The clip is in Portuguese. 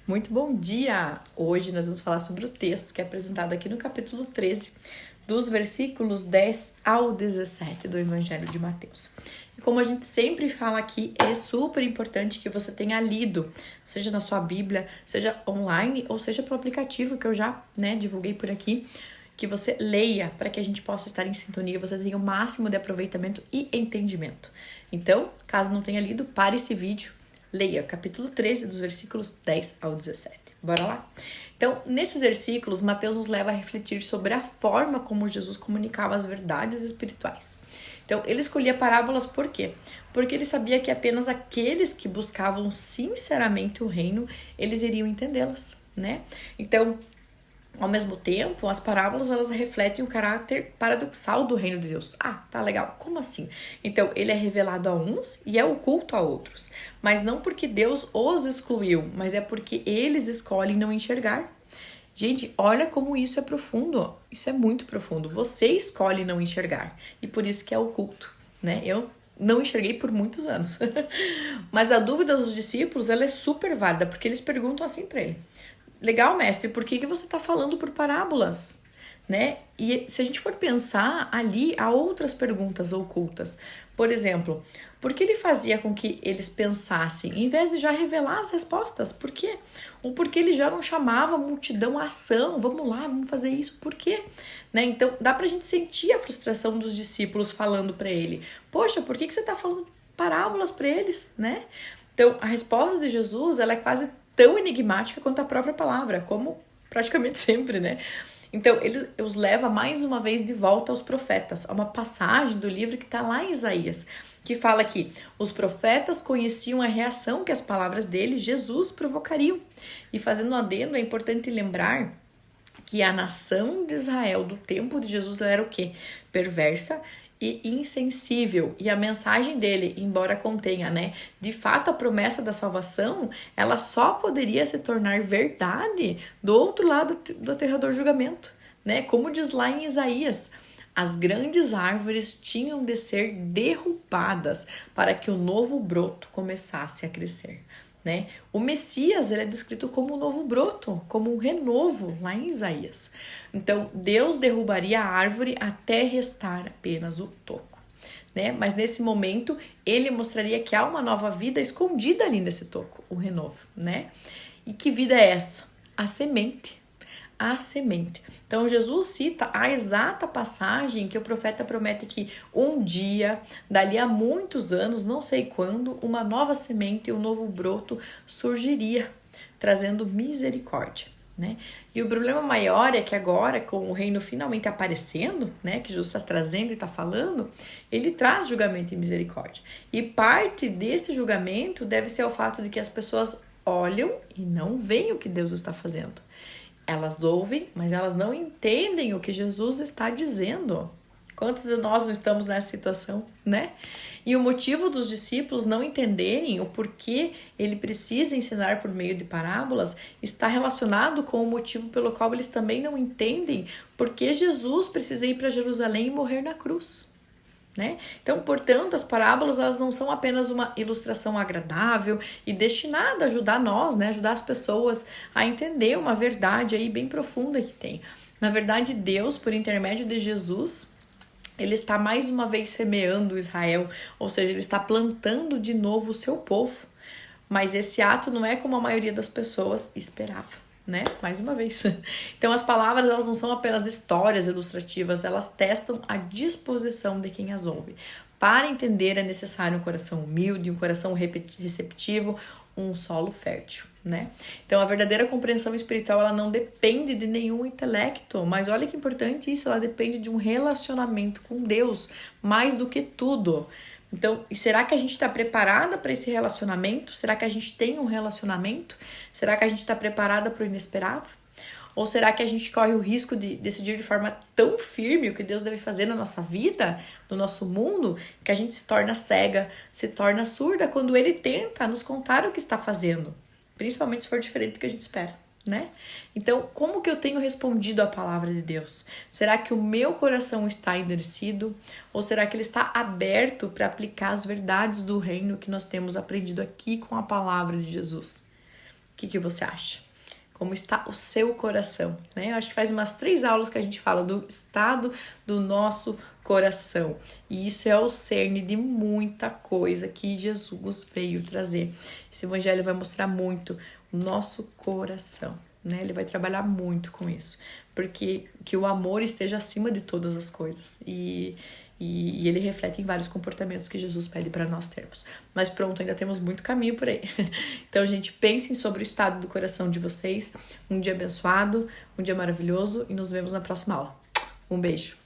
Muito bom dia! Hoje nós vamos falar sobre o texto que é apresentado aqui no capítulo 13, dos versículos 10 ao 17 do Evangelho de Mateus. E como a gente sempre fala aqui, é super importante que você tenha lido, seja na sua Bíblia, seja online ou seja pelo aplicativo que eu já divulguei por aqui, que você leia para que a gente possa estar em sintonia, você tenha o máximo de aproveitamento e entendimento. Então, caso não tenha lido, pare esse vídeo, leia capítulo 13, dos versículos 10 ao 17. Bora lá? Então, nesses versículos, Mateus nos leva a refletir sobre a forma como Jesus comunicava as verdades espirituais. Então, ele escolhia parábolas por quê? Porque ele sabia que apenas aqueles que buscavam sinceramente o reino, eles iriam entendê-las, né? Então, ao mesmo tempo, as parábolas elas refletem o caráter paradoxal do reino de Deus. Ah, tá legal. Como assim? Então, ele é revelado a uns e é oculto a outros. Mas não porque Deus os excluiu, mas é porque eles escolhem não enxergar. Gente, olha como isso é profundo. Isso é muito profundo. Você escolhe não enxergar. E por isso que é oculto, né? Eu não enxerguei por muitos anos. Mas a dúvida dos discípulos ela é super válida, porque eles perguntam assim para ele. Legal, mestre, por que você está falando por parábolas? Né? E se a gente for pensar, ali há outras perguntas ocultas. Por exemplo, por que ele fazia com que eles pensassem, em vez de já revelar as respostas? Por quê? Ou porque ele já não chamava a multidão à ação? Vamos lá, vamos fazer isso. Por quê? Né? Então, dá pra gente sentir a frustração dos discípulos falando para ele. Poxa, por que você está falando parábolas para eles? Né? Então, a resposta de Jesus ela é quase tão enigmática quanto a própria palavra, como praticamente sempre, né? Então, ele os leva mais uma vez de volta aos profetas, a uma passagem do livro que está lá em Isaías, que fala que os profetas conheciam a reação que as palavras dele, Jesus, provocariam. E fazendo um adendo, é importante lembrar que a nação de Israel do tempo de Jesus era o quê? Perversa e insensível. E a mensagem dele, embora contenha, de fato a promessa da salvação, ela só poderia se tornar verdade do outro lado do aterrador julgamento, né? Como diz lá em Isaías, as grandes árvores tinham de ser derrubadas para que o novo broto começasse a crescer. Né? O Messias ele é descrito como um novo broto, como um renovo lá em Isaías. Então, Deus derrubaria a árvore até restar apenas o toco. Né? Mas nesse momento, ele mostraria que há uma nova vida escondida ali nesse toco, o renovo. Né? E que vida é essa? A semente. A semente. Então, Jesus cita a exata passagem que o profeta promete que um dia, dali a muitos anos, não sei quando, uma nova semente, um novo broto surgiria, trazendo misericórdia. Né? E o problema maior é que agora, com o reino finalmente aparecendo, né, que Jesus está trazendo e está falando, ele traz julgamento e misericórdia. E parte desse julgamento deve ser o fato de que as pessoas olham e não veem o que Deus está fazendo. Elas ouvem, mas elas não entendem o que Jesus está dizendo. Quantos de nós não estamos nessa situação, né? E o motivo dos discípulos não entenderem o porquê ele precisa ensinar por meio de parábolas está relacionado com o motivo pelo qual eles também não entendem porque Jesus precisa ir para Jerusalém e morrer na cruz. Né? Então, portanto, as parábolas elas não são apenas uma ilustração agradável e destinada a ajudar nós, né? Ajudar as pessoas a entender uma verdade aí bem profunda que tem. Na verdade, Deus, por intermédio de Jesus, ele está mais uma vez semeando Israel, ou seja, ele está plantando de novo o seu povo. Mas esse ato não é como a maioria das pessoas esperava. Né? Mais uma vez. Então as palavras elas não são apenas histórias ilustrativas, elas testam a disposição de quem as ouve. Para entender é necessário um coração humilde, um coração receptivo, um solo fértil, né? Então a verdadeira compreensão espiritual ela não depende de nenhum intelecto, mas olha que importante isso, ela depende de um relacionamento com Deus, mais do que tudo. Então, e será que a gente está preparada para esse relacionamento? Será que a gente tem um relacionamento? Será que a gente está preparada para o inesperado? Ou será que a gente corre o risco de decidir de forma tão firme o que Deus deve fazer na nossa vida, no nosso mundo, que a gente se torna cega, se torna surda quando Ele tenta nos contar o que está fazendo? Principalmente se for diferente do que a gente espera. Né? Então, como que eu tenho respondido à palavra de Deus? Será que o meu coração está endurecido? Ou será que ele está aberto para aplicar as verdades do reino que nós temos aprendido aqui com a palavra de Jesus? O que você acha? Como está o seu coração, né? Eu acho que faz umas 3 aulas que a gente fala do estado do nosso coração. E isso é o cerne de muita coisa que Jesus veio trazer. Esse evangelho vai mostrar muito o nosso coração, né? Ele vai trabalhar muito com isso. Porque que o amor esteja acima de todas as coisas. E ele reflete em vários comportamentos que Jesus pede para nós termos. Mas pronto, ainda temos muito caminho por aí. Então, gente, pensem sobre o estado do coração de vocês. Um dia abençoado, um dia maravilhoso e nos vemos na próxima aula. Um beijo!